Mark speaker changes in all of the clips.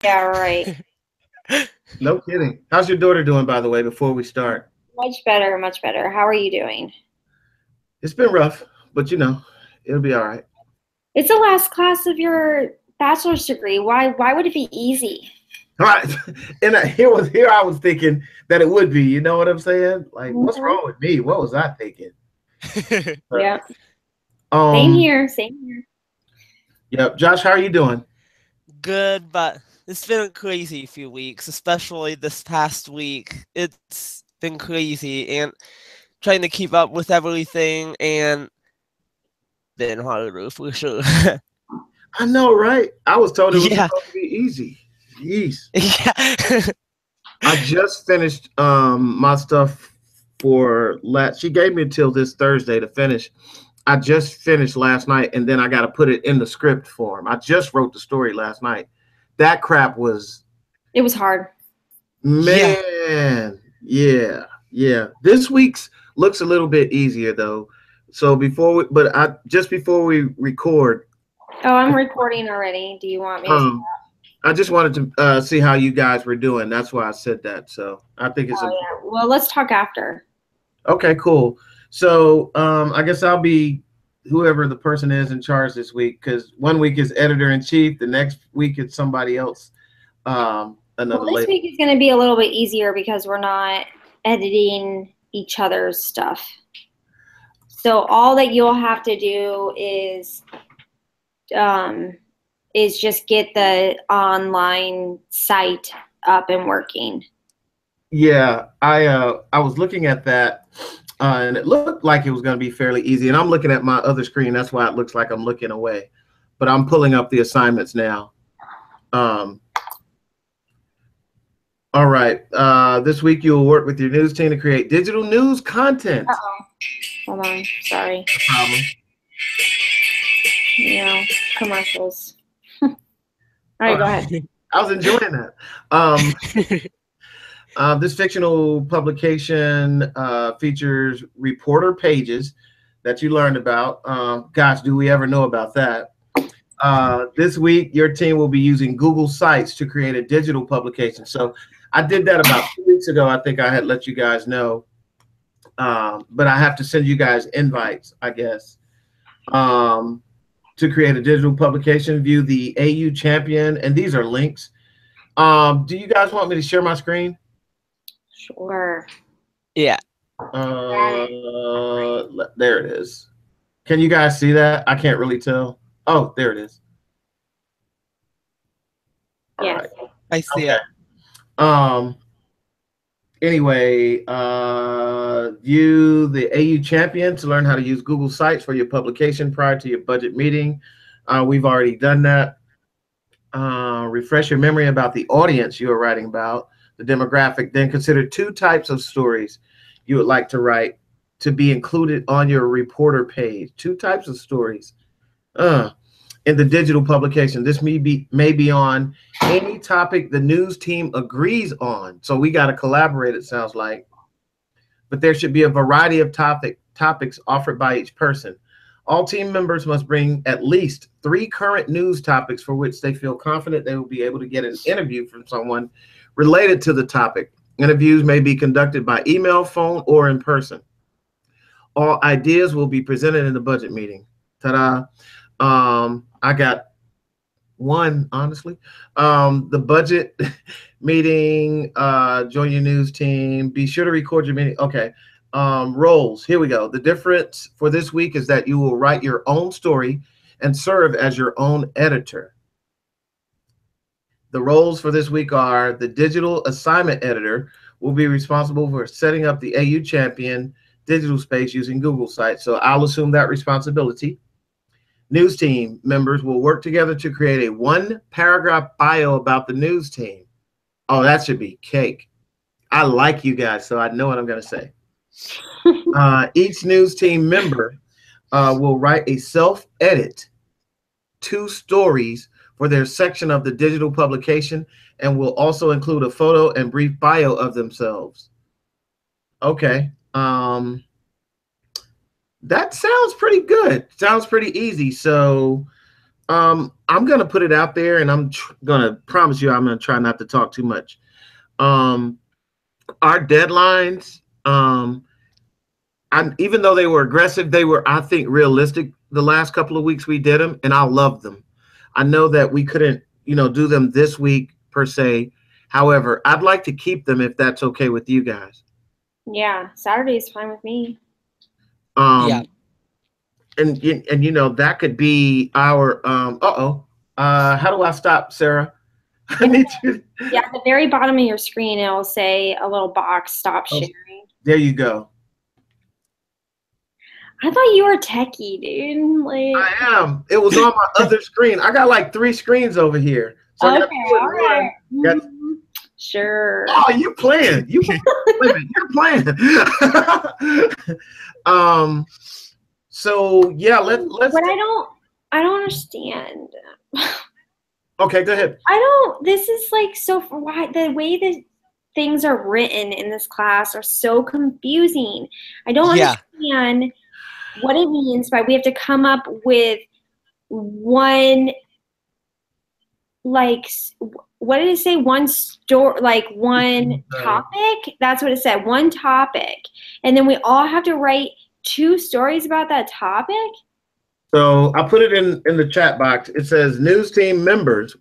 Speaker 1: Yeah, right.
Speaker 2: No kidding. How's your daughter doing, by the way, before we start?
Speaker 1: Much better, much better. How are you doing?
Speaker 2: It's been rough, but it'll be all right.
Speaker 1: It's the last class of your bachelor's degree. Why would it be easy?
Speaker 2: All right. And here I was thinking that it would be, you know what I'm saying? Like, what's
Speaker 1: Mhm.
Speaker 2: wrong with me? What was I thinking? But,
Speaker 1: Yeah. Same
Speaker 2: um,
Speaker 1: here, same here.
Speaker 2: yep. Josh, how are you doing?
Speaker 3: Good, but it's been a crazy few weeks, especially this past week. It's been crazy and trying to keep up with everything and been harder for sure.
Speaker 2: I know, right? I was told it was
Speaker 3: Yeah.
Speaker 2: supposed to be easy. Jeez.
Speaker 3: Yeah.
Speaker 2: I just finished my stuff for last. She gave me until this Thursday to finish. I just finished last night, and then I got to put it in the script form. I just wrote the story last night. That crap was,
Speaker 1: It was hard.
Speaker 3: Yeah.
Speaker 2: man. Yeah, yeah. This week's looks a little bit easier though. So but I just before we record,
Speaker 1: Oh, I'm recording already. Do you want me to?
Speaker 2: um, I just wanted to see how you guys were doing. That's why I said that. So I think it's
Speaker 1: Oh,
Speaker 2: important.
Speaker 1: yeah. Well, let's talk after.
Speaker 2: Okay, cool. So I guess I'll be whoever the person is in charge this week because one week is editor in chief, the next week it's somebody else,
Speaker 1: Well,
Speaker 2: another
Speaker 1: this
Speaker 2: lady.
Speaker 1: week is going to be a little bit easier because we're not editing each other's stuff. So all that you'll have to do um, is just get the online site up and working.
Speaker 2: Yeah, I was looking at that, and it looked like it was going to be fairly easy. And I'm looking at my other screen. That's why it looks like I'm looking away. But I'm pulling up the assignments now. Um, all right. This week you'll work with your news team to create digital news content.
Speaker 1: Uh-oh. Hold on. Sorry.
Speaker 2: No problem.
Speaker 1: You know, commercials. All right, go ahead.
Speaker 2: I was enjoying that. Um, this fictional publication features reporter pages that you learned about. Gosh, do we ever know about that? This week, your team will be using Google Sites to create a digital publication. So I did that about 2 weeks ago. I think I had let you guys know, but I have to send you guys invites, I guess, to create a digital publication. View the AU champion, and these are links. Do you guys want me to share my screen?
Speaker 1: Sure.
Speaker 3: Yeah.
Speaker 2: There it is. Can you guys see that? I can't really tell. Oh, there it is. All
Speaker 1: Yes.
Speaker 2: right.
Speaker 3: I see
Speaker 2: Okay.
Speaker 3: it.
Speaker 2: Um. Anyway, view the AU champion to learn how to use Google Sites for your publication prior to your budget meeting. We've already done that. Refresh your memory about the audience you are writing about, the demographic. Then consider two types of stories you would like to write to be included on your reporter page. Two types of stories. Uh, in the digital publication. This may be on any topic the news team agrees on. So we got to collaborate, it sounds like. But there should be a variety of topics offered by each person. All team members must bring at least 3 current news topics for which they feel confident they will be able to get an interview from someone related to the topic. Interviews may be conducted by email, phone, or in person. All ideas will be presented in the budget meeting. Ta-da. I got one, honestly. The budget meeting, join your news team. Be sure to record your meeting. Okay. Roles. Here we go. The difference for this week is that you will write your own story and serve as your own editor. The roles for this week are the digital assignment editor will be responsible for setting up the AU champion digital space using Google Sites. So I'll assume that responsibility. News team members will work together to create a 1-paragraph bio about the news team. Oh, that should be cake. I like you guys, so I know what I'm going to say. Each news team member will write a self-edit 2 stories for their section of the digital publication and will also include a photo and brief bio of themselves. Okay. That sounds pretty good. Sounds pretty easy. So I'm gonna put it out there, and I'm gonna promise you I'm gonna try not to talk too much. Our deadlines, even though they were aggressive, they were, I think, realistic. The last couple of weeks we did them, and I love them. I know that we couldn't, do them this week per se. However, I'd like to keep them if that's okay with you guys.
Speaker 1: Yeah, Saturday is fine with me.
Speaker 3: Yeah.
Speaker 2: And that could be our how do I stop, Sarah? I need you.
Speaker 1: Yeah, at the very bottom of your screen, it'll say a little box, stop sharing.
Speaker 2: There you go.
Speaker 1: I thought you were techie, dude. Like,
Speaker 2: I am. It was on my other screen. I got like 3 screens over here. So I got
Speaker 1: okay,
Speaker 2: 2 in
Speaker 1: all right.
Speaker 2: one.
Speaker 1: Sure.
Speaker 2: Oh, you playing. You're playing. So yeah, let's
Speaker 1: But I don't understand.
Speaker 2: Okay, go ahead.
Speaker 1: This is like why the way that things are written in this class are so confusing. I don't understand what it means by we have to come up with one, like, what did it say? One story, like one topic? That's what it said, one topic. And then we all have to write 2 stories about that topic?
Speaker 2: So I put it in the chat box. It says news team members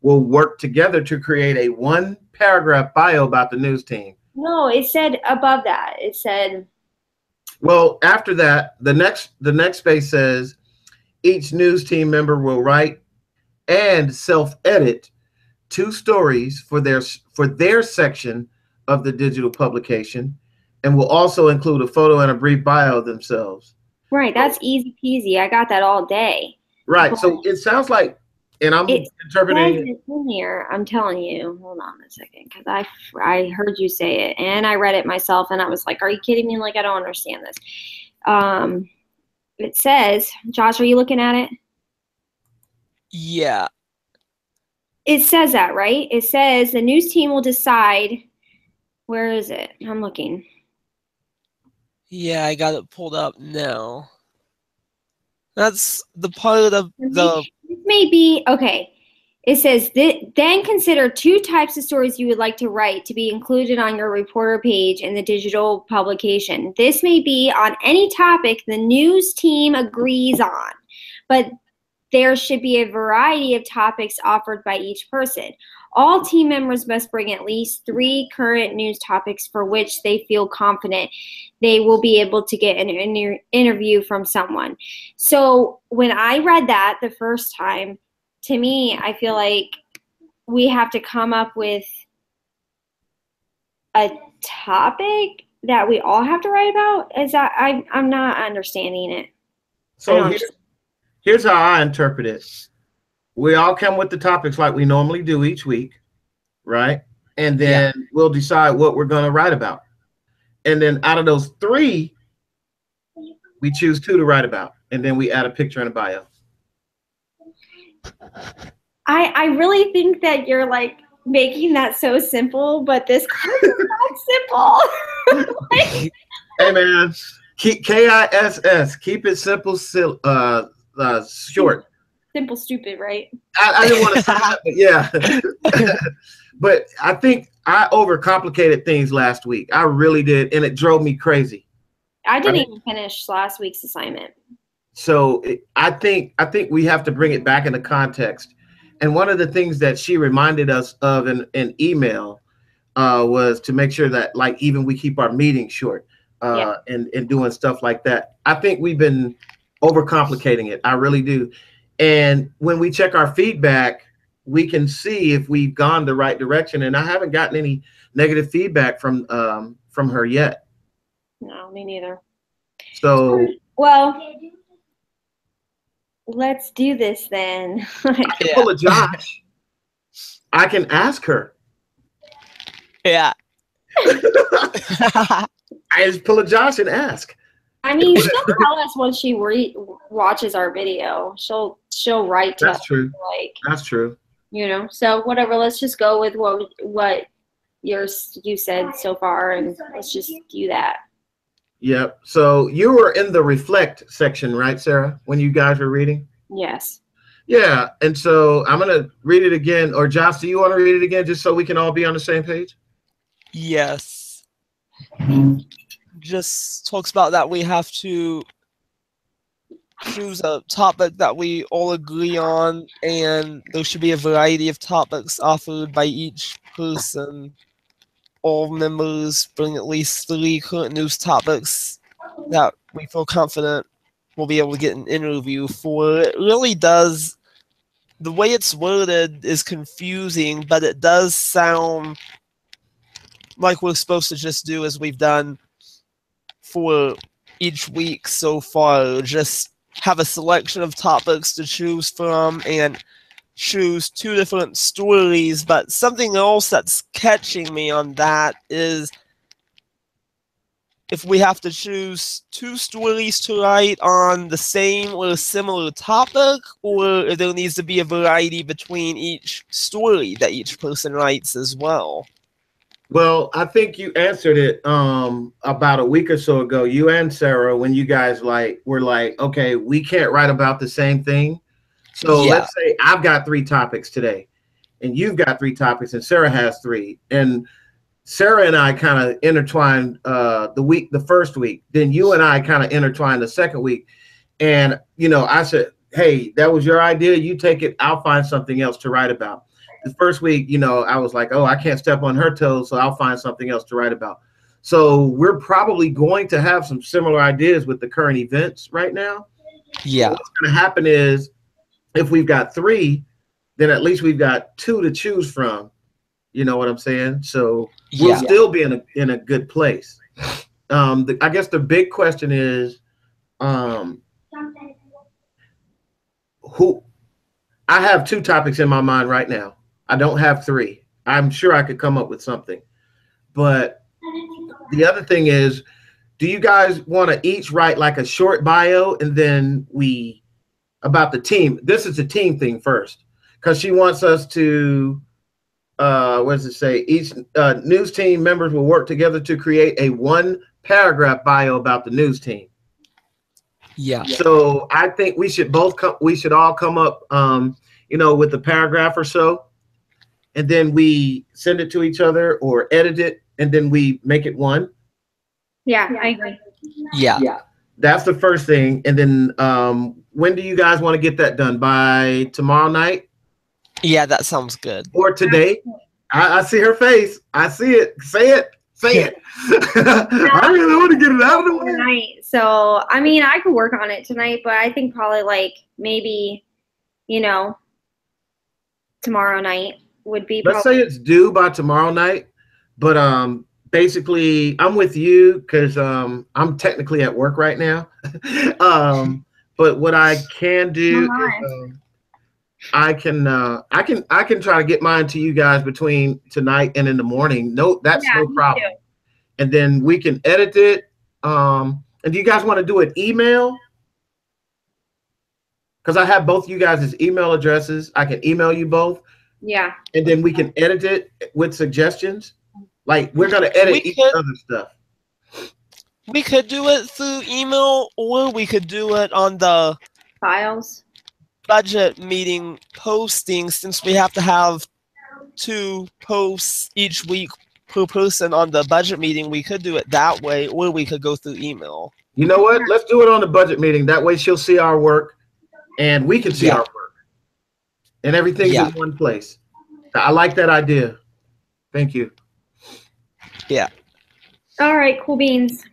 Speaker 2: will work together to create a 1-paragraph bio about the news team.
Speaker 1: No, it said above that. It said.
Speaker 2: Well, after that, the next space says each news team member will write and self-edit 2 stories for their section of the digital publication, and will also include a photo and a brief bio of themselves.
Speaker 1: Right, that's easy peasy. I got that all day.
Speaker 2: Right, so it sounds like, and I'm interpreting
Speaker 1: it in here. I'm telling you. Hold on a second, because I heard you say it, and I read it myself, and I was like, "Are you kidding me? Like, I don't understand this." It says, Josh, are you looking at it?
Speaker 3: Yeah.
Speaker 1: It says that, right? It says the news team will decide. Where is it? I'm looking.
Speaker 3: Yeah, I got it pulled up now. That's the part of the
Speaker 1: This may be, okay. It says, then consider 2 types of stories you would like to write to be included on your reporter page in the digital publication. This may be on any topic the news team agrees on, but there should be a variety of topics offered by each person. All team members must bring at least 3 current news topics for which they feel confident they will be able to get an interview from someone. So when I read that the first time, to me, I feel like we have to come up with a topic that we all have to write about. I'm not understanding it.
Speaker 2: So here's how I interpret it. We all come with the topics like we normally do each week, right? And then we'll decide what we're going to write about. And then out of those 3, we choose 2 to write about. And then we add a picture and a bio.
Speaker 1: I really think that you're like making that so simple, but this class is not simple.
Speaker 2: Hey man, keep KISS, keep it simple, short.
Speaker 1: Simple, stupid, right?
Speaker 2: I didn't want to say that, but yeah. But I think I overcomplicated things last week. I really did, and it drove me crazy.
Speaker 1: I didn't even finish last week's assignment.
Speaker 2: So I think we have to bring it back into context. And one of the things that she reminded us of in email was to make sure that, like, even we keep our meetings short and doing stuff like that. I think we've been overcomplicating it. I really do. And when we check our feedback, we can see if we've gone the right direction. And I haven't gotten any negative feedback from her yet.
Speaker 1: No, me neither.
Speaker 2: So,
Speaker 1: well, let's do this then.
Speaker 2: I can pull a Josh. I can ask her.
Speaker 3: Yeah.
Speaker 2: I just pull a Josh and ask.
Speaker 1: I mean, she'll tell us when she watches our video. She'll write to us.
Speaker 2: That's true.
Speaker 1: Like,
Speaker 2: that's true.
Speaker 1: You know, so whatever. Let's just go with what you said so far, and let's just do that.
Speaker 2: Yep. So you were in the reflect section, right, Sarah, when you guys were reading?
Speaker 1: Yes.
Speaker 2: Yeah, and so I'm gonna read it again. Or Josh, do you want to read it again, just so we can all be on the same page?
Speaker 3: Yes. Just talks about that we have to choose a topic that we all agree on, and there should be a variety of topics offered by each person. All members bring at least 3 current news topics that we feel confident we'll be able to get an interview for. It really does, the way it's worded is confusing, but it does sound like we're supposed to just do as we've done for each week so far. Just have a selection of topics to choose from and choose 2 different stories. But something else that's catching me on that is if we have to choose 2 stories to write on the same or a similar topic, or if there needs to be a variety between each story that each person writes as well.
Speaker 2: Well, I think you answered it about a week or so ago. You and Sarah, when you guys were like, okay, we can't write about the same thing. So
Speaker 3: Yeah.
Speaker 2: let's say I've got 3 topics today, and you've got 3 topics, and Sarah has 3, and Sarah and I kind of intertwined the first week. Then you and I kind of intertwined the second week, and I said, hey, that was your idea. You take it. I'll find something else to write about. The first week, I was like, oh, I can't step on her toes, so I'll find something else to write about. So we're probably going to have some similar ideas with the current events right now.
Speaker 3: Yeah.
Speaker 2: So what's going to happen is if we've got 3, then at least we've got 2 to choose from. You know what I'm saying? So we'll still be in a good place. I guess the big question is, who? I have 2 topics in my mind right now. I don't have 3. I'm sure I could come up with something. But the other thing is, do you guys want to each write like a short bio, and then about the team? This is a team thing first, because she wants us to, what does it say? Each news team members will work together to create a 1-paragraph bio about the news team.
Speaker 3: Yeah.
Speaker 2: So I think we should all come up, with a paragraph or so, and then we send it to each other or edit it, and then we make it 1.
Speaker 1: Yeah, I agree.
Speaker 3: Yeah.
Speaker 2: That's the first thing. And then when do you guys want to get that done? By tomorrow night?
Speaker 3: Yeah, that sounds good.
Speaker 2: Or today? I see her face. I see it. Say it. Say it. I really want to get it out of the way.
Speaker 1: Tonight. So, I mean, I could work on it tonight, but I think probably maybe, tomorrow night would be.
Speaker 2: Let's say it's due by tomorrow night, but basically I'm with you because I'm technically at work right now. But what I can do is I can try to get mine to you guys between tonight and in the morning. No, that's no problem. And then we can edit it. And do you guys want to do an email? Because I have both you guys' email addresses. I can email you both.
Speaker 1: Yeah.
Speaker 2: And then we can edit it with suggestions. Like we're gonna edit each other's stuff.
Speaker 3: We could do it through email, or we could do it on the
Speaker 1: files
Speaker 3: budget meeting posting, since we have to have 2 posts each week per person on the budget meeting. We could do it that way, or we could go through email.
Speaker 2: You know what? Let's do it on the budget meeting. That way she'll see our work and we can see our work. And everything's in one place. I like that idea. Thank you.
Speaker 3: Yeah.
Speaker 1: All right, cool beans.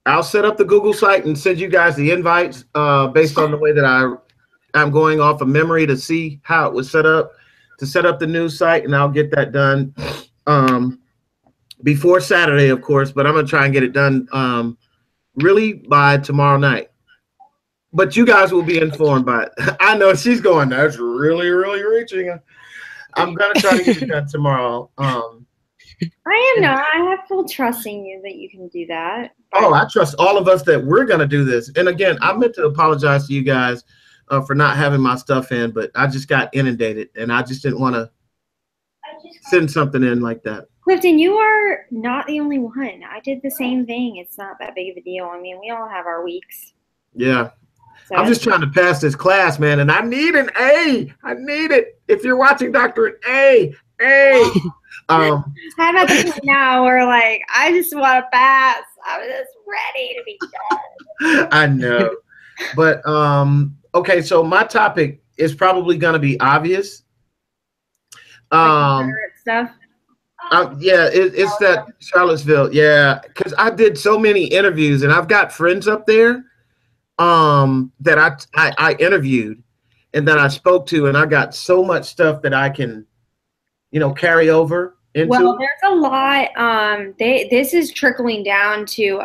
Speaker 2: I'll set up the Google site and send you guys the invites based on the way that I'm going off of memory to see how it was set up, to set up the news site, and I'll get that done before Saturday, of course, but I'm going to try and get it done really by tomorrow night. But you guys will be informed by it. I know she's going, that's really, really reaching. I'm going to try to get it done tomorrow.
Speaker 1: I am not. I have full trust in you that you can do that.
Speaker 2: Oh, I trust all of us that we're going to do this. And again, I meant to apologize to you guys for not having my stuff in, but I just got inundated and I just didn't want to send something in like that.
Speaker 1: Clifton, you are not the only one. I did the same thing. It's not that big of a deal. I mean, we all have our weeks.
Speaker 2: Yeah.
Speaker 1: So
Speaker 2: I'm just trying to pass this class, man, and I need an A. I need it. If you're watching, Doctor, an A.
Speaker 1: I'm at the point now where like I just want to pass. I'm just ready to be done.
Speaker 2: I know. But okay, so my topic is probably gonna be obvious.
Speaker 1: Confederate stuff.
Speaker 2: Yeah, it's that Charlottesville. Yeah, because I did so many interviews, and I've got friends up there that I interviewed and that I spoke to, and I got so much stuff that I can, carry over into.
Speaker 1: Well, there's a lot. This is trickling down to.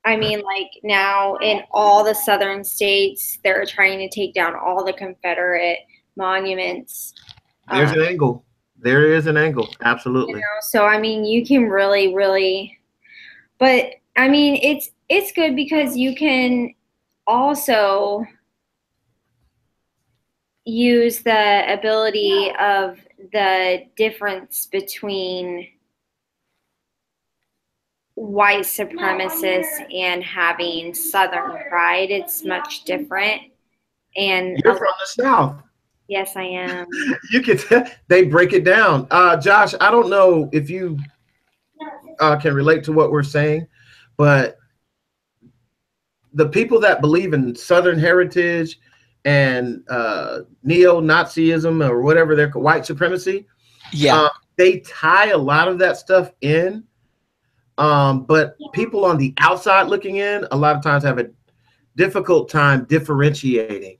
Speaker 1: I mean, like now in all the southern states, they're trying to take down all the Confederate monuments.
Speaker 2: There's an angle. There is an angle. Absolutely.
Speaker 1: So I mean, you can really, but I mean, it's good because you can also use the ability of the difference between white supremacists and having Southern pride. It's much different. And
Speaker 2: you're from the South.
Speaker 1: Yes, I am.
Speaker 2: You can tell they break it down. Josh, I don't know if you can relate to what we're saying, but the people that believe in Southern heritage and neo-Nazism or whatever they're white supremacy, they tie a lot of that stuff in. But people on the outside looking in, a lot of times have a difficult time differentiating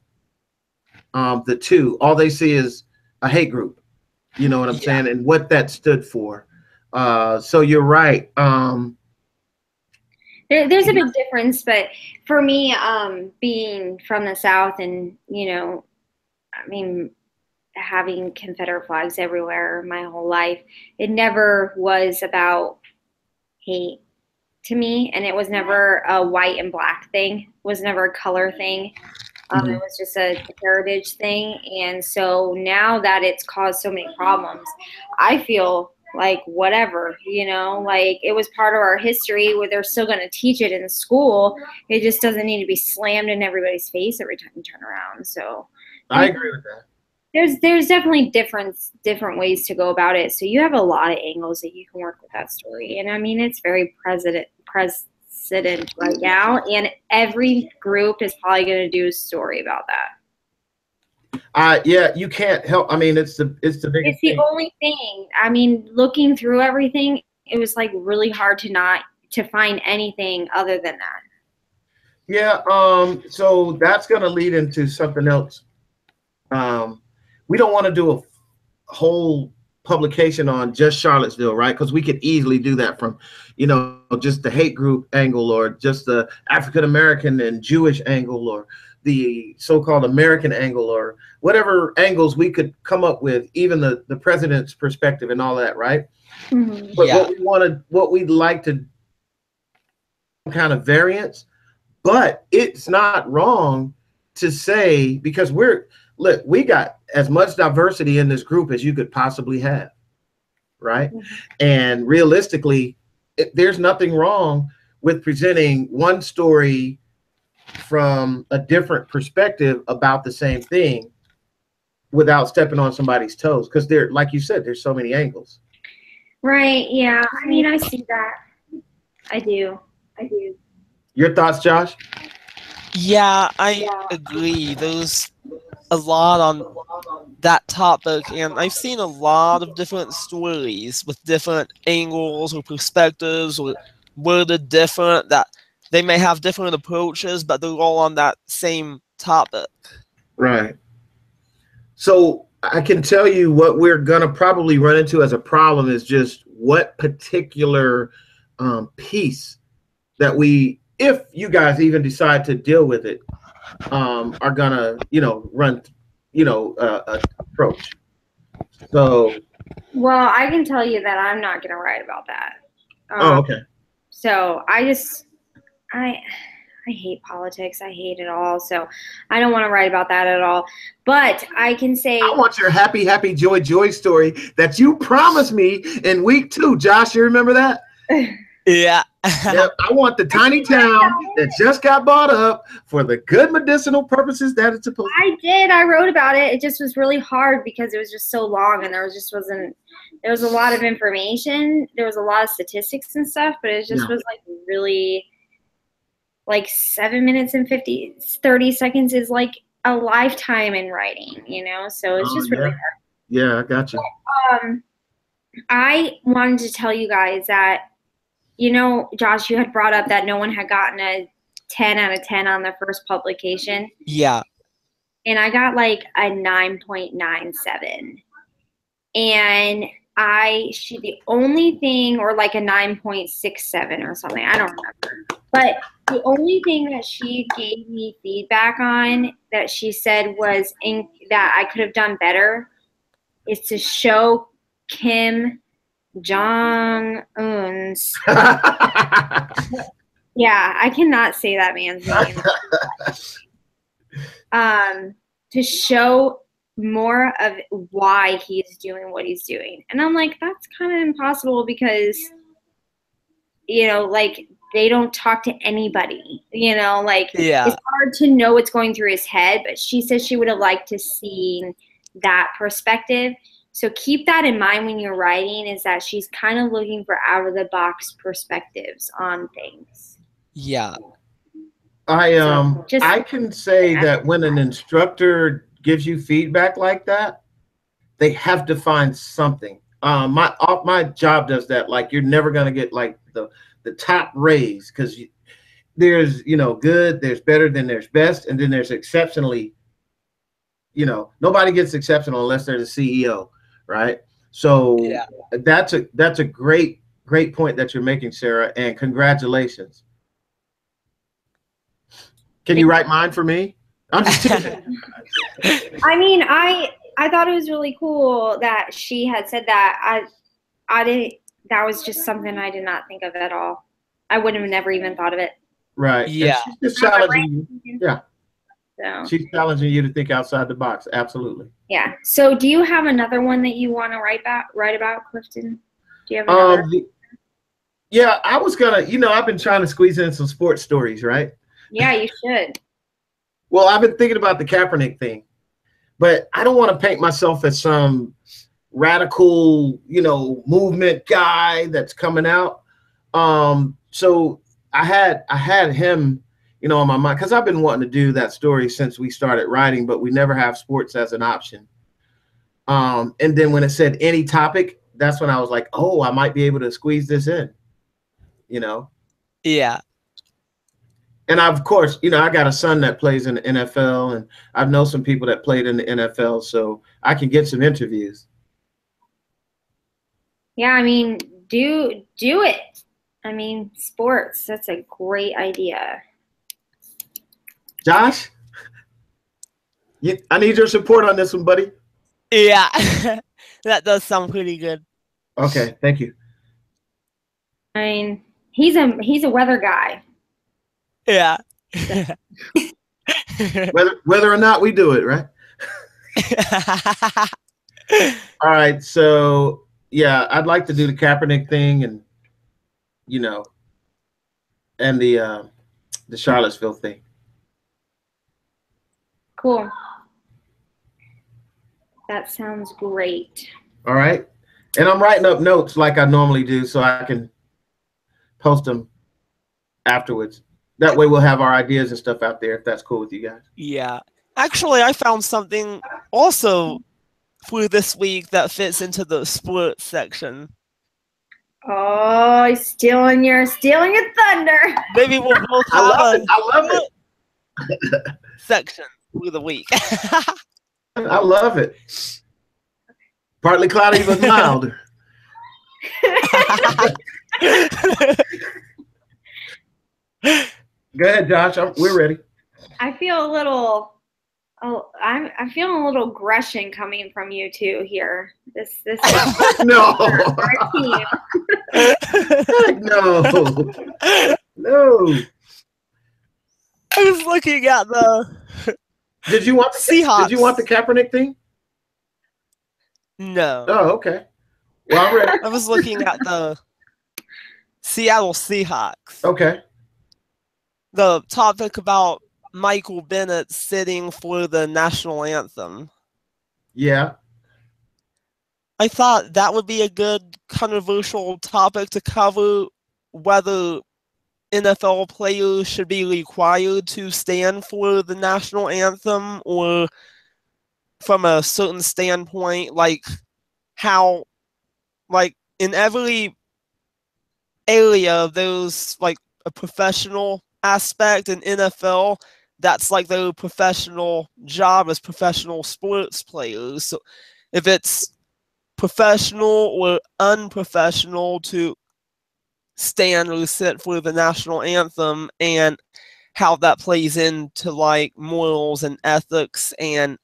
Speaker 2: the two. All they see is a hate group, you know what I'm saying, and what that stood for. So you're right.
Speaker 1: There's a big difference, but for me, being from the South and, I mean, having Confederate flags everywhere my whole life, it never was about hate to me, and it was never a white and black thing. It was never a color thing. It was just a heritage thing. And so now that it's caused so many problems, I feel like whatever, like it was part of our history where they're still going to teach it in school. It just doesn't need to be slammed in everybody's face every time you turn around. So
Speaker 2: I agree with that.
Speaker 1: There's definitely different ways to go about it. So you have a lot of angles that you can work with that story. And I mean, it's very precedent right now, and every group is probably going to do a story about that.
Speaker 2: Yeah, you can't help. I mean, it's the biggest
Speaker 1: It's the only thing. I mean, looking through everything, it was like really hard to find anything other than that.
Speaker 2: Yeah. So that's going to lead into something else. We don't want to do a whole publication on just Charlottesville, right? Because we could easily do that from, just the hate group angle, or just the African American and Jewish angle, or the so-called American angle, or whatever angles we could come up with, even the president's perspective and all that, right?
Speaker 1: Mm-hmm.
Speaker 2: But what we'd like to kind of variance, but it's not wrong to say, because we got as much diversity in this group as you could possibly have, right? Mm-hmm. And realistically, there's nothing wrong with presenting one story from a different perspective about the same thing without stepping on somebody's toes, because like you said, there's so many angles.
Speaker 1: Right. Yeah. I mean, I see that. I do.
Speaker 2: Your thoughts, Josh?
Speaker 3: Yeah, I agree. There's a lot on that topic, and I've seen a lot of different stories with different angles or perspectives, or worded different, that they may have different approaches, but they're all on that same topic.
Speaker 2: Right. So I can tell you what we're gonna probably run into as a problem is just what particular piece that if you guys even decide to deal with it, are gonna, run, approach. So.
Speaker 1: Well, I can tell you that I'm not gonna write about that.
Speaker 2: Okay.
Speaker 1: So I hate politics. I hate it all. So I don't want to write about that at all. But I can say,
Speaker 2: I want your happy, happy, joy story that you promised me in week 2. Josh, you remember that?
Speaker 3: Yeah.
Speaker 2: Yep, I want the tiny town that just got bought up for the good medicinal purposes that it's supposed to.
Speaker 1: I did. I wrote about it. It just was really hard because it was just so long and there was a lot of information. There was a lot of statistics and stuff, but it just was like really, like 7 minutes and 30 seconds is like a lifetime in writing, you know? So it's just really hard.
Speaker 2: Yeah, I got you.
Speaker 1: I wanted to tell you guys that, you know, Josh, you had brought up that no one had gotten a 10 out of 10 on the first publication.
Speaker 3: Yeah.
Speaker 1: And I got like a 9.97. And the only thing, or like a 9.67 or something, I don't remember. But the only thing that she gave me feedback on that she said was that I could have done better is to show Kim Jong-un's. Yeah, I cannot say that man's name. To show more of why he's doing what he's doing. And I'm like, that's kind of impossible because, you know, like they don't talk to anybody, you know, like it's hard to know what's going through his head, but she says she would have liked to see that perspective. So keep that in mind when you're writing, is that she's kind of looking for out of the box perspectives on things.
Speaker 3: Yeah.
Speaker 2: I can say that when an instructor gives you feedback like that, they have to find something. My job does that. Like, you're never going to get like the top raise, because there's, you know, good, there's better, then there's best, and then there's exceptionally. You know, nobody gets exceptional unless they're the CEO, right? So that's a great point that you're making, Sarah, and congratulations. Can you write mine for me? I'm just kidding.
Speaker 1: I mean, I thought it was really cool that she had said that. I didn't. That was just something I did not think of at all. I would have never even thought of it.
Speaker 2: Right.
Speaker 3: Yeah.
Speaker 2: And she's just challenging you. Yeah.
Speaker 1: So.
Speaker 2: She's challenging you to think outside the box. Absolutely.
Speaker 1: Yeah. So, do you have another one that you want to write about, Clifton? Do you have another?
Speaker 2: Yeah, I was gonna. You know, I've been trying to squeeze in some sports stories, right?
Speaker 1: Yeah, you should.
Speaker 2: Well, I've been thinking about the Kaepernick thing, but I don't want to paint myself as some radical, you know, movement guy that's coming out. So I had him, you know, on my mind, because I've been wanting to do that story since we started writing, but we never have sports as an option. And then when it said any topic, that's when I was like, oh, I might be able to squeeze this in, you know?
Speaker 3: Yeah.
Speaker 2: And of course, you know, I got a son that plays in the NFL, and I know some people that played in the NFL, so I can get some interviews.
Speaker 1: Yeah, I mean, do it. I mean, sports, that's a great idea.
Speaker 2: Josh, I need your support on this one, buddy.
Speaker 3: Yeah, that does sound pretty good.
Speaker 2: Okay, thank you.
Speaker 1: I mean, he's a weather guy.
Speaker 3: Yeah.
Speaker 2: whether or not we do it, right? All right, so yeah, I'd like to do the Kaepernick thing, and you know, and the Charlottesville thing.
Speaker 1: Cool. That sounds great.
Speaker 2: All right, and I'm writing up notes like I normally do, so I can post them afterwards. That way we'll have our ideas and stuff out there, if that's cool with you guys.
Speaker 3: Yeah. Actually, I found something also for this week that fits into the sports section.
Speaker 1: Oh, stealing your thunder.
Speaker 3: Maybe we'll both have
Speaker 2: I love it.
Speaker 3: Section for the week.
Speaker 2: I love it. Partly cloudy but mild. Go ahead, Josh. We're ready.
Speaker 1: I feel a little. Oh, I'm feeling a little aggression coming from you two here. This is
Speaker 2: no.
Speaker 1: our team.
Speaker 2: No.
Speaker 3: I was looking at the.
Speaker 2: Did you want the
Speaker 3: Seahawks?
Speaker 2: Did you want the Kaepernick thing?
Speaker 3: No.
Speaker 2: Oh, okay. Well, I'm ready.
Speaker 3: I was looking at the Seattle Seahawks.
Speaker 2: Okay.
Speaker 3: The topic about Michael Bennett sitting for the national anthem.
Speaker 2: Yeah.
Speaker 3: I thought that would be a good controversial topic to cover, whether NFL players should be required to stand for the national anthem, or from a certain standpoint, like how, like in every area, there's like a professional aspect in NFL. That's like their professional job as professional sports players. So if it's professional or unprofessional to stand or sit for the national anthem, and how that plays into like morals and ethics, and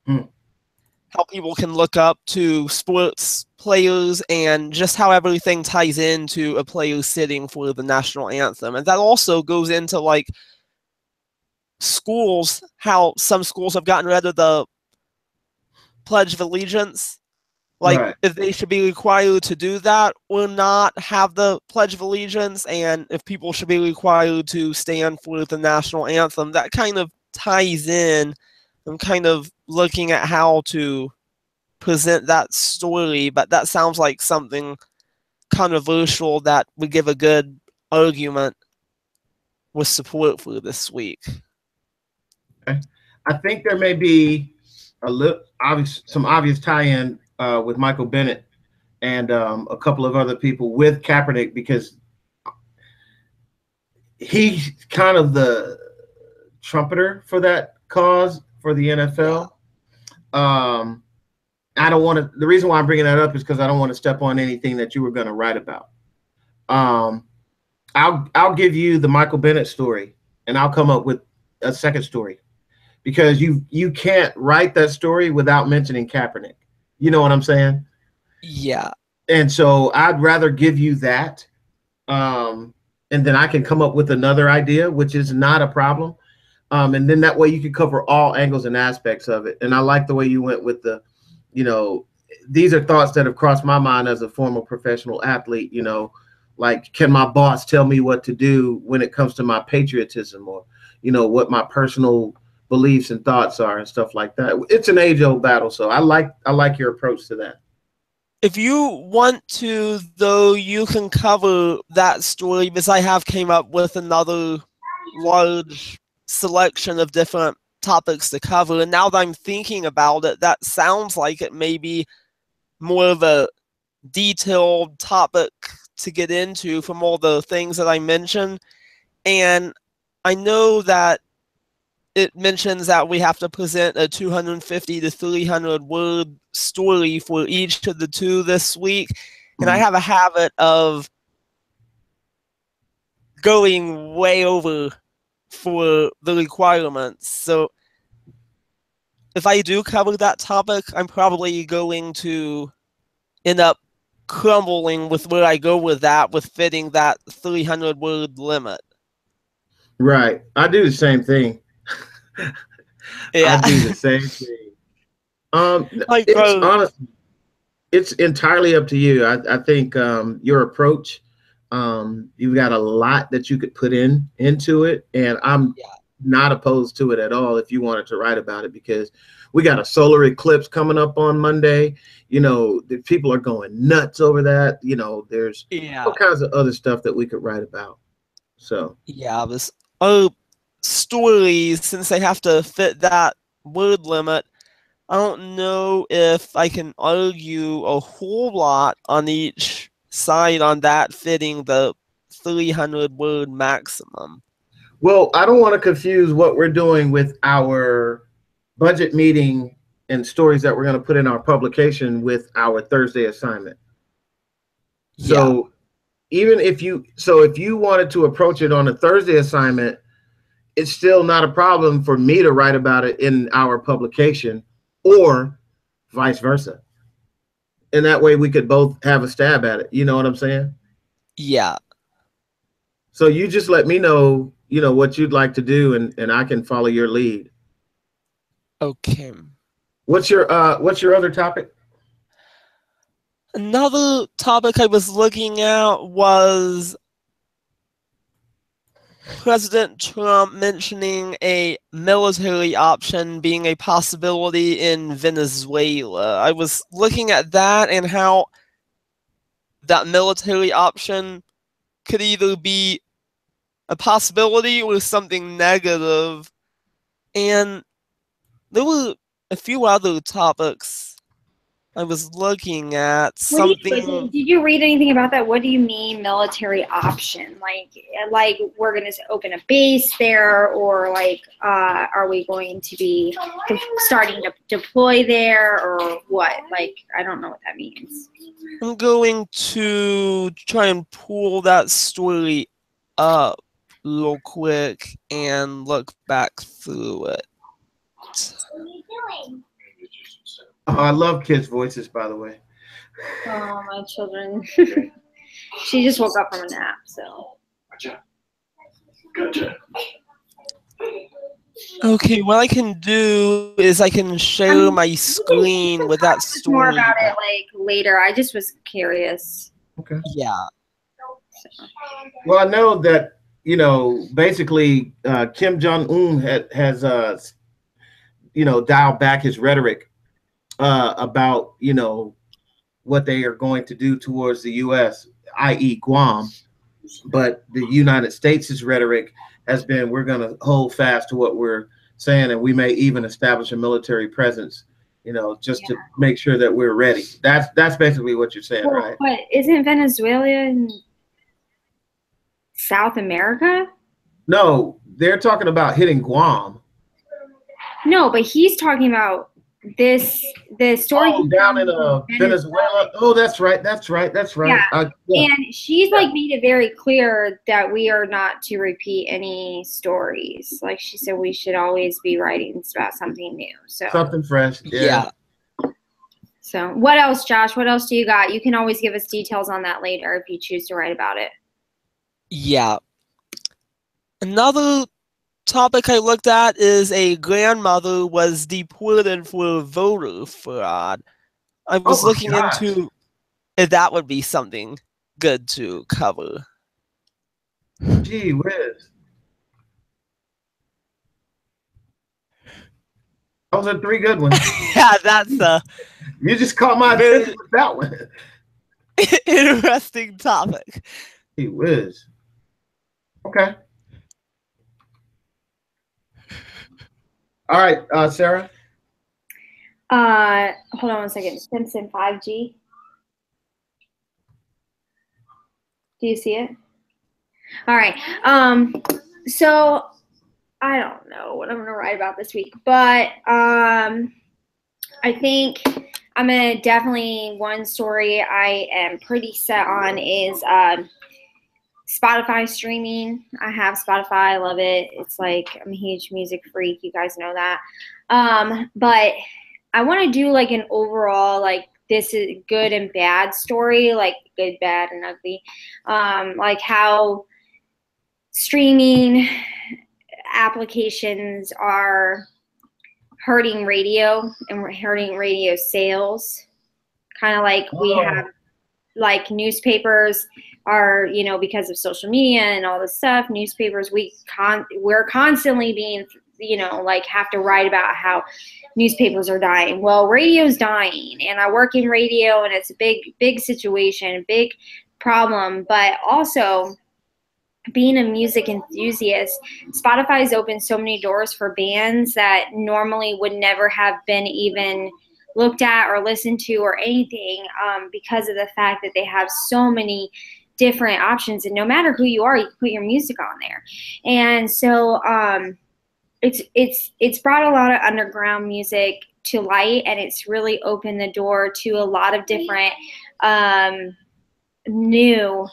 Speaker 3: how people can look up to sports players, and just how everything ties into a player sitting for the national anthem. And that also goes into like schools, how some schools have gotten rid of the Pledge of Allegiance. Like,
Speaker 2: right.
Speaker 3: if they should be required to do that or not have the Pledge of Allegiance, and if people should be required to stand for the national anthem. That kind of ties in. I'm kind of looking at how to present that story, but that sounds like something controversial that would give a good argument with support for this week.
Speaker 2: Okay. I think there may be some obvious tie-in with Michael Bennett and a couple of other people with Kaepernick, because he's kind of the trumpeter for that cause for the NFL. Yeah. I don't want to. The reason why I'm bringing that up is because I don't want to step on anything that you were going to write about. I'll give you the Michael Bennett story, and I'll come up with a second story, because you can't write that story without mentioning Kaepernick. You know what I'm saying?
Speaker 3: Yeah.
Speaker 2: And so I'd rather give you that, and then I can come up with another idea, which is not a problem. And then that way you can cover all angles and aspects of it. And I like the way you went with the, these are thoughts that have crossed my mind as a former professional athlete, like, can my boss tell me what to do when it comes to my patriotism, or, what my personal beliefs and thoughts are and stuff like that. It's an age-old battle. So I like your approach to that.
Speaker 3: If you want to, though, you can cover that story, because I have came up with another large selection of different topics to cover. And now that I'm thinking about it, that sounds like it may be more of a detailed topic to get into from all the things that I mentioned. And I know that it mentions that we have to present a 250 to 300 word story for each of the two this week. And I have a habit of going way over for the requirements. So if I do cover that topic, I'm probably going to end up crumbling with where I go with that, with fitting that 300 word limit.
Speaker 2: Right. I do the same thing.
Speaker 3: Yeah.
Speaker 2: I do the same thing. It's entirely up to you. I think your approach, you've got a lot that you could put into it, and I'm not opposed to it at all if you wanted to write about it, because we got a solar eclipse coming up on Monday. The people are going nuts over that. There's all kinds of other stuff that we could write about. So
Speaker 3: this stories, since they have to fit that word limit, I don't know if I can argue a whole lot on each side on that fitting the 300 word maximum.
Speaker 2: Well, I don't want to confuse what we're doing with our budget meeting and stories that we're going to put in our publication with our Thursday assignment. So even if you wanted to approach it on a Thursday assignment, it's still not a problem for me to write about it in our publication, or vice versa. And that way we could both have a stab at it. You know what I'm saying?
Speaker 3: Yeah.
Speaker 2: So you just let me know, what you'd like to do, and I can follow your lead.
Speaker 3: Okay.
Speaker 2: What's your other topic?
Speaker 3: Another topic I was looking at was President Trump mentioning a military option being a possibility in Venezuela. I was looking at that and how that military option could either be a possibility or something negative. And there were a few other topics I was looking at.
Speaker 1: Did you read anything about that? What do you mean military option? Like we're going to open a base there, or like are we going to be starting to deploy there, or what? Like, I don't know what that means.
Speaker 3: I'm going to try and pull that story up real quick and look back through it.
Speaker 1: What are you doing?
Speaker 2: Oh, I love kids' voices, by the way.
Speaker 1: Oh, my children. She just woke up from a nap, so.
Speaker 2: Gotcha.
Speaker 3: Okay, what I can do is I can share my screen with that story.
Speaker 1: More about it like later. I just was curious.
Speaker 2: Okay.
Speaker 3: Yeah.
Speaker 2: Well, I know that, basically Kim Jong-un has dialed back his rhetoric about, what they are going to do towards the U.S., i.e. Guam. But the United States' rhetoric has been, we're going to hold fast to what we're saying, and we may even establish a military presence, just to make sure that we're ready. That's basically what you're saying, right?
Speaker 1: But isn't Venezuela in South America?
Speaker 2: No, they're talking about hitting Guam.
Speaker 1: No, but he's talking about the story.
Speaker 2: Oh, down in Venezuela. Oh, that's right.
Speaker 1: Yeah. And she's like made it very clear that we are not to repeat any stories. Like she said, we should always be writing about something new. So
Speaker 2: something fresh. Yeah.
Speaker 1: So what else, Josh? What else do you got? You can always give us details on that later if you choose to write about it.
Speaker 3: Yeah. Another topic I looked at is a grandmother was deported for voter fraud. I was looking into if that would be something good to cover.
Speaker 2: Gee whiz. Those are 3 good ones.
Speaker 3: Yeah, that's
Speaker 2: you just caught my attention with that one.
Speaker 3: Interesting topic.
Speaker 2: Gee whiz. Okay. All right, Sarah.
Speaker 1: Hold on one second. Simpson 5G. Do you see it? All right. So I don't know what I'm gonna write about this week, but I think I'm gonna definitely, one story I am pretty set on is Spotify streaming. I have Spotify. I love it. It's like, I'm a huge music freak. You guys know that. But I want to do like an overall, like, this is good and bad story, like good, bad, and ugly. Like how streaming applications are hurting radio and hurting radio sales. Kind of like we have like newspapers are, because of social media and all this stuff, newspapers, we're constantly being, like have to write about how newspapers are dying. Well, radio's dying, and I work in radio, and it's a big situation, a big problem. But also, being a music enthusiast, Spotify has opened so many doors for bands that normally would never have been even looked at or listened to or anything, because of the fact that they have so many different options, and no matter who you are, you can put your music on there. And so it's brought a lot of underground music to light, and it's really opened the door to a lot of different new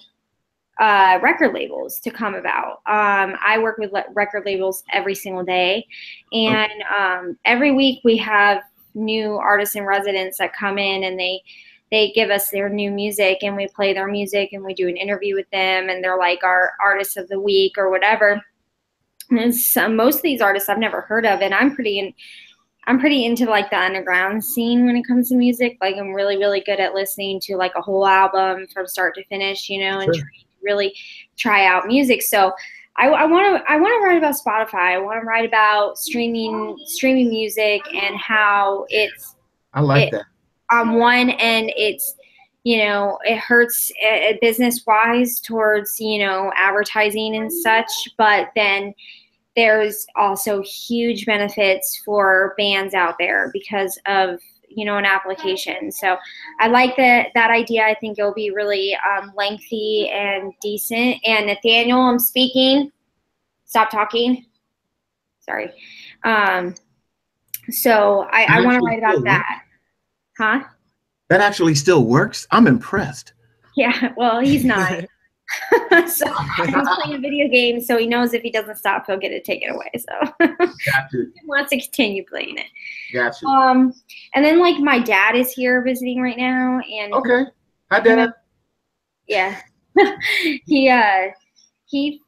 Speaker 1: record labels to come about. I work with record labels every single day, and every week we have new artists in residence that come in, and they give us their new music, and we play their music, and we do an interview with them, and they're like our artists of the week or whatever. And most of these artists I've never heard of, and I'm pretty into like the underground scene when it comes to music. Like I'm really, really good at listening to like a whole album from start to finish, you know, and
Speaker 2: Sure.
Speaker 1: really try out music. So I want to write about Spotify. I want to write about streaming music and how
Speaker 2: I like that.
Speaker 1: on one end it's, you know, it hurts business wise towards, you know, advertising and such, but then there's also huge benefits for bands out there because of, you know, an application. So I like that idea. I think it'll be really lengthy and decent. And Nathaniel, I'm speaking. Stop talking. Sorry. So I want to write about that. Huh?
Speaker 2: That actually still works? I'm impressed.
Speaker 1: Yeah, well, he's not. So he's playing a video game, so he knows if he doesn't stop, he'll get it taken away. So
Speaker 2: Gotcha.
Speaker 1: he wants to continue playing it.
Speaker 2: Gotcha.
Speaker 1: And then like my dad is here visiting right now, and
Speaker 2: Okay. Hi, Dad.
Speaker 1: Yeah, he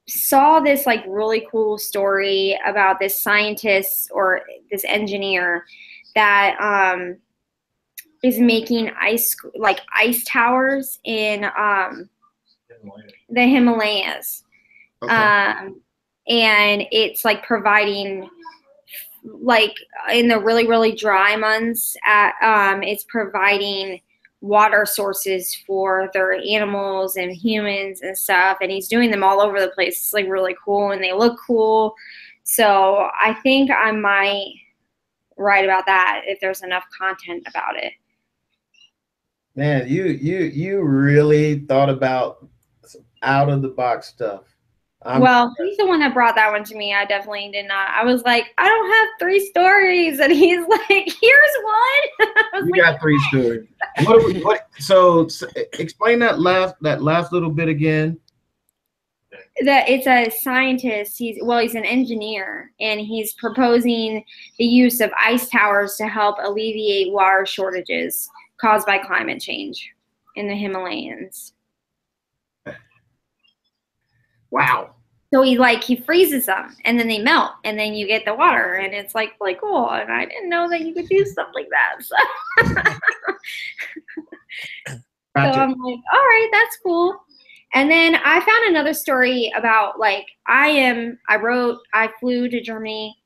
Speaker 1: saw this like really cool story about this scientist or this engineer that is making ice towers in the Himalayas.
Speaker 2: Okay.
Speaker 1: And it's like providing, like in the really, really dry months, it's providing water sources for their animals and humans and stuff. And he's doing them all over the place. It's like really cool and they look cool. So I think I might write about that if there's enough content about it.
Speaker 2: Man, you really thought about some out of the box stuff.
Speaker 1: Well, he's the one that brought that one to me. I definitely did not. I was like, I don't have 3 stories, and he's like, here's one.
Speaker 2: You got 3 stories. So explain that last little bit again.
Speaker 1: That it's a scientist. He's an engineer, and he's proposing the use of ice towers to help alleviate water shortages caused by climate change in the Himalayas.
Speaker 2: Wow.
Speaker 1: So he freezes them and then they melt and then you get the water and it's like really cool. And I didn't know that you could do stuff like that. So,
Speaker 2: Gotcha.
Speaker 1: so I'm like, all right, that's cool. And then I found another story about like I flew to Germany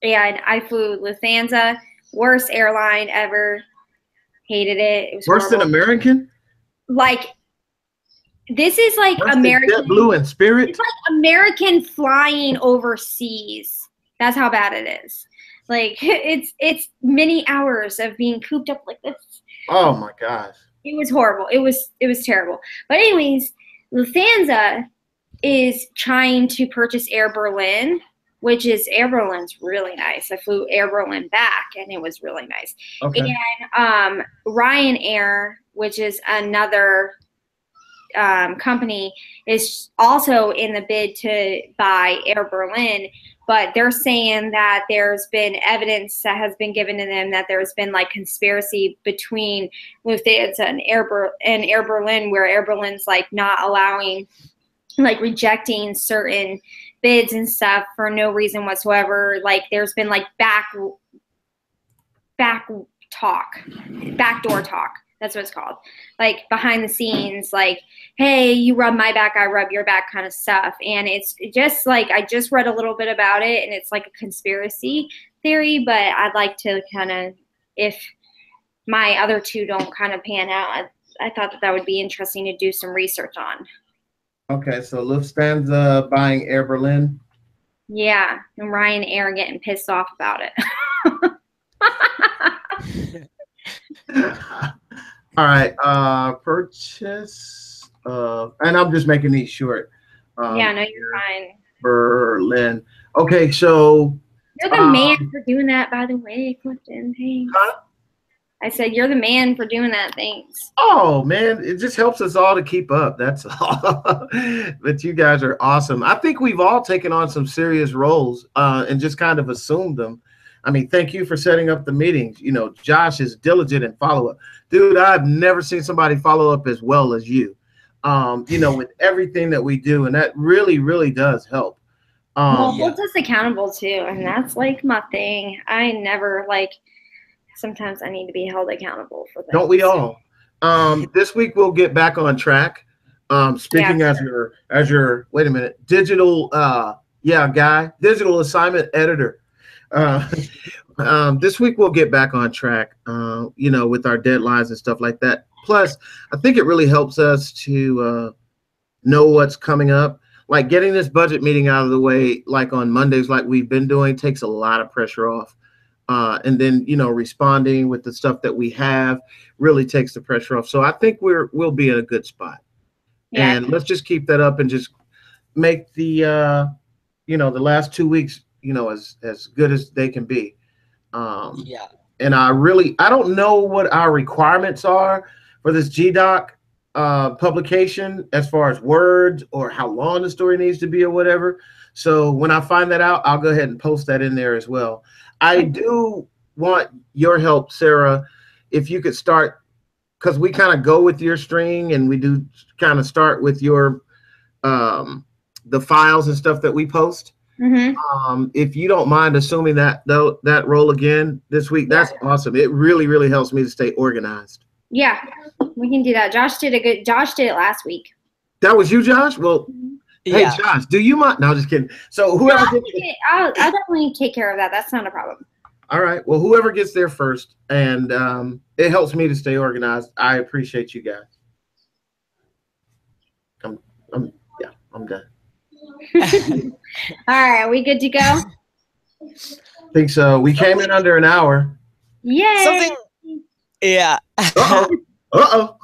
Speaker 1: and I flew Lufthansa, worst airline ever. Hated it. It was
Speaker 2: worse
Speaker 1: horrible.
Speaker 2: than American?
Speaker 1: Like, this is like
Speaker 2: Worse
Speaker 1: American.
Speaker 2: than JetBlue and Spirit?
Speaker 1: It's like American flying overseas. That's how bad it is. Like, it's many hours of being cooped up like this.
Speaker 2: Oh my gosh.
Speaker 1: It was horrible. It was terrible. But anyways, Lufthansa is trying to purchase Air Berlin, which is Air Berlin's really nice. I flew Air Berlin back and it was really nice.
Speaker 2: Okay.
Speaker 1: And Ryanair, which is another company, is also in the bid to buy Air Berlin, but they're saying that there's been evidence that has been given to them that there's been like conspiracy between Lufthansa and Air Berlin, where Air Berlin's like not allowing, like rejecting certain bids and stuff for no reason whatsoever. Like there's been like backdoor talk. That's what it's called. Like behind the scenes, like, hey, you rub my back, I rub your back kind of stuff. And it's just like, I just read a little bit about it and it's like a conspiracy theory, but I'd like to kind of, if my other 2 don't kind of pan out, I thought that would be interesting to do some research on.
Speaker 2: Okay, so Lufthansa buying Air Berlin.
Speaker 1: Yeah, and Ryanair getting pissed off about it.
Speaker 2: All right, purchase, and I'm just making these short.
Speaker 1: Yeah, no, you're fine.
Speaker 2: Berlin. Okay, so
Speaker 1: you're the man for doing that, by the way, Clifton. Thanks.
Speaker 2: Huh?
Speaker 1: I said you're the man for doing that. Thanks.
Speaker 2: Oh man, it just helps us all to keep up. That's all. But you guys are awesome. I think we've all taken on some serious roles and just kind of assumed them. I mean, thank you for setting up the meetings. You know, Josh is diligent in follow-up. Dude, I've never seen somebody follow up as well as you, you know, with everything that we do. And that really, really does help.
Speaker 1: Well,
Speaker 2: Um,
Speaker 3: Yeah.
Speaker 1: holds us accountable too, and that's like my thing. I never like. Sometimes I need to be held accountable for things.
Speaker 2: don't we all? This week we'll get back on track. Speaking
Speaker 1: Yeah,
Speaker 2: as your wait a minute, digital digital assignment editor. Uh, this week we'll get back on track, with our deadlines and stuff like that. Plus, I think it really helps us to know what's coming up. Like getting this budget meeting out of the way, like on Mondays, like we've been doing, takes a lot of pressure off. And then, responding with the stuff that we have really takes the pressure off. So I think we'll be in a good spot.
Speaker 1: yeah.
Speaker 2: And let's just keep that up and just make the the last 2 weeks, as good as they can be.
Speaker 3: Yeah.
Speaker 2: And I don't know what our requirements are for this GDoc publication as far as words or how long the story needs to be or whatever. So when I find that out, I'll go ahead and post that in there as well. I do want your help, Sarah, if you could start, because we kind of go with your string and we do kind of start with your the files and stuff that we post. If you don't mind assuming that role again this week, that's awesome. It really, really helps me to stay organized.
Speaker 1: Yeah, we can do that. Josh did it last week.
Speaker 2: That was you, Josh? Well, hey,
Speaker 3: Yeah.
Speaker 2: Josh, do you mind? No, just kidding. So whoever
Speaker 1: I'll definitely take care of that. That's not a problem.
Speaker 2: All right. Well, whoever gets there first, and it helps me to stay organized. I appreciate you guys. I'm done.
Speaker 1: All right, are we good to go?
Speaker 2: I think so. We came in under an hour.
Speaker 1: Yay!
Speaker 3: Something. Yeah.
Speaker 2: Uh-oh.